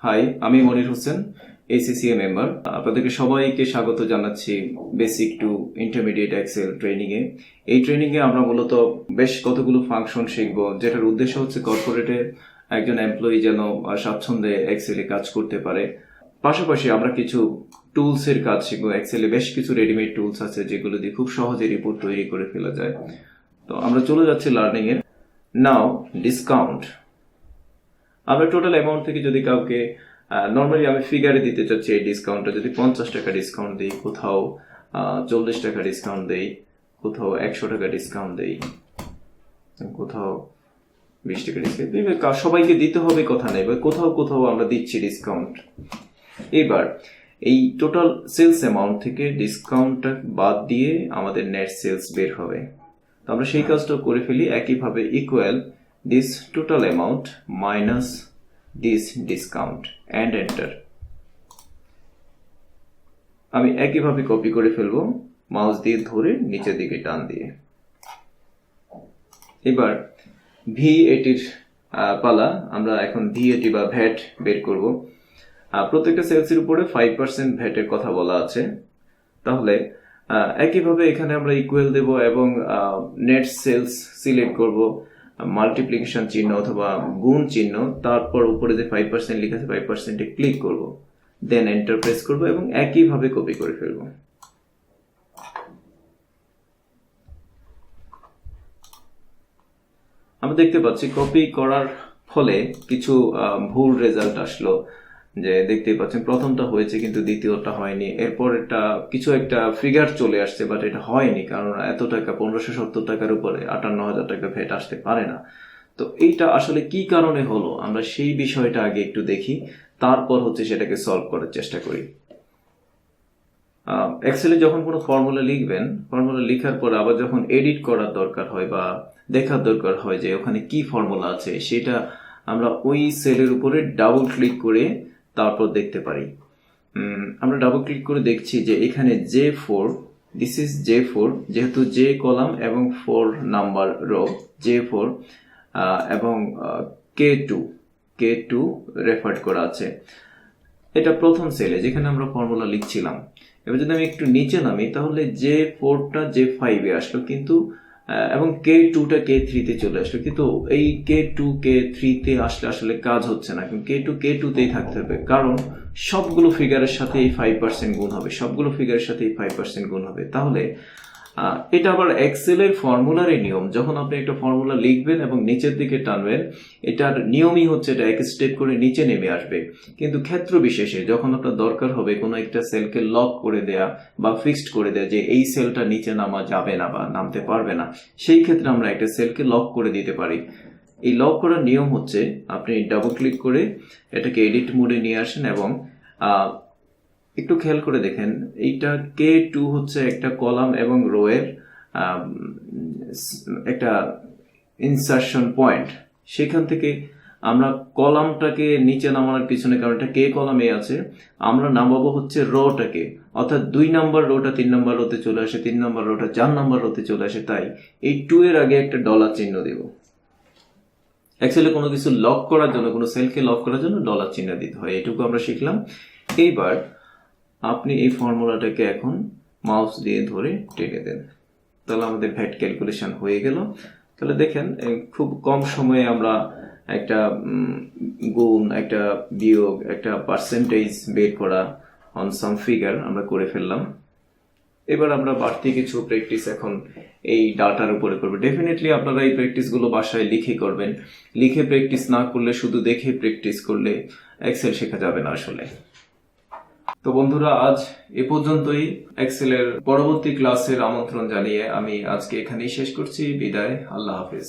High, আমি Monir Hossain, ACCA member. আপনাদেরকে সবাইকে স্বাগত জানাচ্ছি basic to intermediate Excel training এ। এই ট্রেনিং এ আমরা মূলত বেশ কতগুলো ফাংশন শিখব, যেটার উদ্দেশ্য হচ্ছে কর্পোরেটে একজন এমপ্লয়ি যেন স্বাচ্ছন্দ্যে এক্সেলে কাজ করতে পারে। পাশাপাশি আমরা কিছু টুলস এর কাজ শিখবো। এক্সেলে বেশ কিছু রেডিমেড টুলস আছে যেগুলো দিয়ে খুব সহজে রিপোর্ট তৈরি করে ফেলা যায়। তো আমরা চলে যাচ্ছি লার্নিং এর। নাও ডিসকাউন্ট। আমরা টোটাল অ্যামাউন্ট থেকে যদি কাউকে নর্মালি আমি ফিগারে দিতে চাচ্ছি, এই ডিসকাউন্টটা যদি 50 টাকা ডিসকাউন্ট দিই, কোথাও 40 টাকা ডিসকাউন্ট দেই, কোথাও 100 টাকা ডিসকাউন্ট দেই, কোথাও 20 টাকা ডিসকাউন্ট, সবাইকে দিতে হবে কথা নেই, কোথাও কোথাও আমরা দিচ্ছি ডিসকাউন্ট। এবার এই টোটাল সেলস অ্যামাউন্ট থেকে ডিসকাউন্টটা বাদ দিয়ে আমাদের নেট সেলস বের হবে। তো আমরা সেই কাজটা করে ফেলি। একইভাবে equal this total amount minus this discount and enter। আমি একইভাবে কপি করে ফেলবো মাউস দিয়ে ধরে নিচের দিকে টান দিয়ে। এবার VAT-র পালা। আমরা এখন VAT বা ভ্যাট বের করব। প্রত্যেকটা সেলসের উপরে 5% ভ্যাটের কথা বলা আছে। তাহলে একইভাবে এখানে আমরা ইকুয়াল দেব এবং নেট সেলস সিলেক্ট করব, মাল্টিপ্লিকেশন চিহ্ন অথবা গুণ চিহ্ন, তারপর উপরে যে 5% লেখা আছে 5%-এ ক্লিক করব, দেন এন্টার প্রেস করব এবং একইভাবে কপি করে ফেলব। আমরা দেখতে পাচ্ছি কপি করার ফলে কিছু ভুল রেজাল্ট আসলো। যে দেখতেই পাচ্ছেন প্রথমটা হয়েছে কিন্তু দ্বিতীয়টা হয়নি। এরপর এটা কিছু একটা ফিগার চলে আসছে, বাট এটা হয়নি কারণ এত টাকা 1570 টাকার উপরে 58,000 টাকা ভ্যাট আসতে পারে না। তো এইটা আসলে কি কারণে হলো আমরা সেই বিষয়টা আগে একটু দেখি, তারপর হচ্ছে সেটাকে সলভ করার চেষ্টা করি। এক্সেলে যখন কোনো ফর্মুলা লিখবেন, ফর্মুলা লেখার পর আবার যখন এডিট করার দরকার হয় বা দেখার দরকার হয় যে ওখানে কি ফর্মুলা আছে, সেটা আমরা ওই সেলের উপরে ডাবল ক্লিক করে তারপর দেখতে পারি। আমরা ডাবল ক্লিক করে দেখছি যে এখানে J4, দিস ইজ J4, যেহেতু J কলাম এবং 4 নাম্বার রো, J4 এবং K2 রেফার করা আছে। এটা প্রথম সেলে যেখানে আমরা ফর্মুলা লিখছিলাম। এবার যদি আমি একটু নিচে নামি তাহলে J4টা J5-এ আসলো, কিন্তু এবং K2টা K3-তে চলে আসলো, কিন্তু এই K2 K3-তে আসলে আসলে কাজ হচ্ছে না। কিন্তু K2-তেই থাকতে হবে, কারণ সবগুলো ফিগারের সাথে এই 5% গুণ হবে, সবগুলো ফিগারের সাথে এই 5% গুণ হবে। তাহলে এটা আবার এক্সেলের ফর্মুলারই নিয়ম। যখন আপনি একটা ফর্মুলা লিখবেন এবং নিচের দিকে টানবেন, এটার নিয়মই হচ্ছে এটা এক স্টেপ করে নিচে নেমে আসবে। কিন্তু ক্ষেত্র বিশেষে যখন আপনার দরকার হবে কোনো একটা সেলকে লক করে দেয়া বা ফিক্সড করে দেয়া যে এই সেলটা নিচে নামা যাবে না বা নামতে পারবে না, সেই ক্ষেত্রে আমরা একটা সেলকে লক করে দিতে পারি। এই লক করার নিয়ম হচ্ছে আপনি ডাবল ক্লিক করে এটাকে এডিট মোডে নিয়ে আসেন এবং একটু খেয়াল করে দেখেন, এইটা K2 হচ্ছে একটা কলাম এবং রো এর একটা ইনসারশন পয়েন্ট। সেখান থেকে আমরা কলামটাকে নিচে নামানোর পিছনে, কারণ এটা K কলামে আছে, আমরা নামাবো হচ্ছে রোটাকে, অর্থাৎ 2 নাম্বার রোটা 3 নাম্বার রোতে চলে আসে, 3 নাম্বার রোটা 4 নাম্বার রোতে চলে আসে। তাই এই 2 এর আগে একটা ডলার চিহ্ন দেব। অ্যাকচুয়ালি কোনো কিছু লক করার জন্য, কোনো সেলকে লক করার জন্য ডলার চিহ্ন দিতে হয়। এটুকু আমরা শিখলাম। এইবার আপনি এই ফর্মুলাটাকে এখন মাউস দিয়ে ধরে টেনে দেন, তাহলে আমাদের ভ্যাট ক্যালকুলেশন হয়ে গেল। তাহলে দেখেন খুব কম সময়ে আমরা একটা গুণ, একটা বিয়োগ, একটা পার্সেন্টেজ বের করা অন সাম ফিগার আমরা করে ফেললাম। এবার আমরা বাড়তি কিছু প্র্যাকটিস এখন এই ডাটার উপরে করবো। ডেফিনেটলি আপনারা এই প্র্যাকটিসগুলো বাসায় লিখে করবেন। লিখে প্র্যাকটিস না করলে, শুধু দেখে প্র্যাকটিস করলে এক্সেল শেখা যাবে না আসলে। তো বন্ধুরা, আজ এ পর্যন্তই। এক্সেলের পরবর্তী ক্লাসের আমন্ত্রণ জানিয়ে আমি আজকে এখানেই শেষ করছি। বিদায়, আল্লাহ হাফেজ।